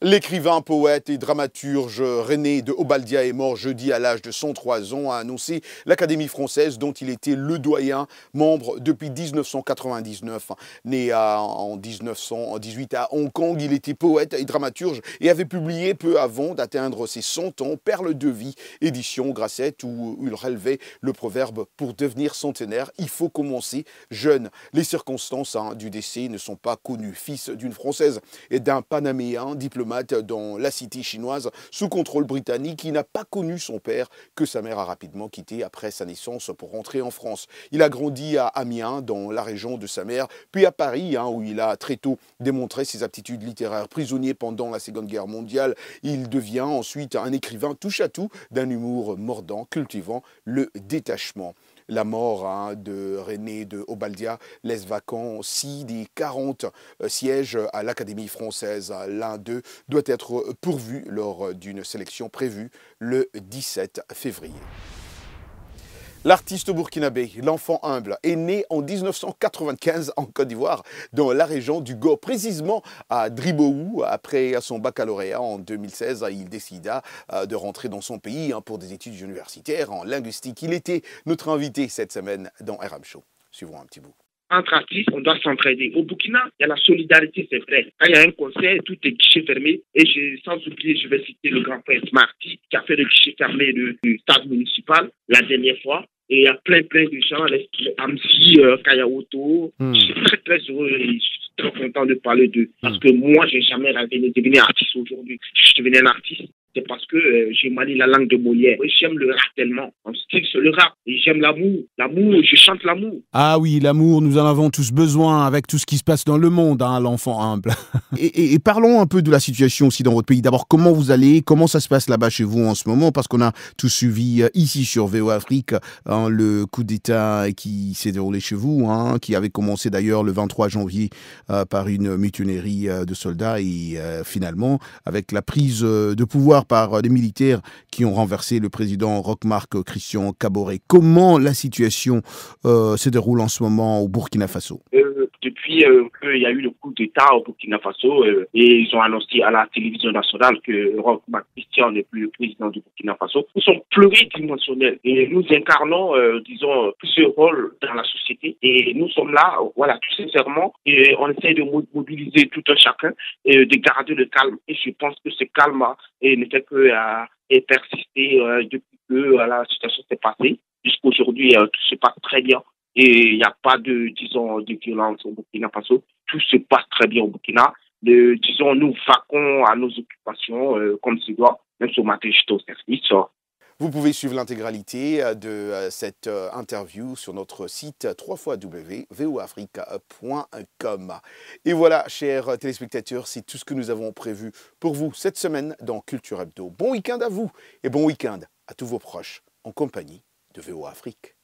L'écrivain, poète et dramaturge René de Obaldia est mort jeudi à l'âge de 103 ans, a annoncé l'Académie française dont il était le doyen, membre depuis 1999. Né en 1918 à Hong Kong, il était poète et dramaturge et avait publié peu avant d'atteindre ses 100 ans Perles de vie, édition Grasset, où il relevait le proverbe « Pour devenir centenaire, il faut commencer jeune ». Les circonstances du décès ne sont pas connues. Fils d'une Française et d'un Panaméen, diplomate dans la cité chinoise sous contrôle britannique, qui n'a pas connu son père, que sa mère a rapidement quitté après sa naissance pour rentrer en France. Il a grandi à Amiens, dans la région de sa mère, puis à Paris, où il a très tôt démontré ses aptitudes littéraires. Prisonnier pendant la Seconde Guerre mondiale, il devient ensuite un écrivain touche-à-tout, d'un humour mordant, cultivant le détachement. La mort de René de Obaldia laisse vacant 6 des 40 sièges à l'Académie française. L'un d'eux doit être pourvu lors d'une sélection prévue le 17 février. L'artiste burkinabé, l'enfant humble, est né en 1995 en Côte d'Ivoire, dans la région du Go, précisément à Driboou. Après son baccalauréat en 2016, il décida de rentrer dans son pays pour des études universitaires en linguistique. Il était notre invité cette semaine dans RM Show. Suivons un petit bout. Entre artistes, on doit s'entraider. Au Burkina, il y a la solidarité, c'est vrai. Quand il y a un concert, tout est guichet fermé. Et sans oublier, je vais citer le grand prince Marty, qui a fait le guichet fermé du stade municipal la dernière fois. Et il y a plein de gens, les Amzi, Kayaoto. Je suis très heureux et je suis très content de parler d'eux. Parce que moi, je n'ai jamais rêvé de devenir artiste aujourd'hui. Je suis devenu un artiste. C'est parce que j'ai manié la langue de Molière. Oui, j'aime le rap tellement. En style, c'est le rap. Et j'aime l'amour. L'amour, je chante l'amour. Ah oui, l'amour, nous en avons tous besoin avec tout ce qui se passe dans le monde, l'enfant humble. et parlons un peu de la situation aussi dans votre pays. D'abord, comment vous allez? Comment ça se passe là-bas chez vous en ce moment? Parce qu'on a tous suivi ici sur VO Afrique le coup d'État qui s'est déroulé chez vous, qui avait commencé d'ailleurs le 23 janvier par une mutinerie de soldats et finalement avec la prise de pouvoir par des militaires qui ont renversé le président Roch-Marc Christian Kaboré. Comment la situation se déroule en ce moment au Burkina Faso? Depuis qu'il y a eu le coup d'État au Burkina Faso, et ils ont annoncé à la télévision nationale que Roch-Marc Christian n'est plus le président du Burkina Faso, nous sommes pluridimensionnels et nous incarnons, disons, plusieurs rôles dans la société. Et nous sommes là, voilà, tout sincèrement, et on essaie de mobiliser tout un chacun et de garder le calme. Et je pense que ce calme ne fait que persister depuis que la situation s'est passée. Jusqu'aujourd'hui, tout se passe très bien. Et il n'y a pas de violence au Burkina Faso. Tout se passe très bien au Burkina. Disons, nous vaquons à nos occupations comme se doit. Même ce matin, j'étais au service. Vous pouvez suivre l'intégralité de cette interview sur notre site www.voafrica.com. Et voilà, chers téléspectateurs, c'est tout ce que nous avons prévu pour vous cette semaine dans Culture Hebdo. Bon week-end à vous et bon week-end à tous vos proches en compagnie de VO Afrique.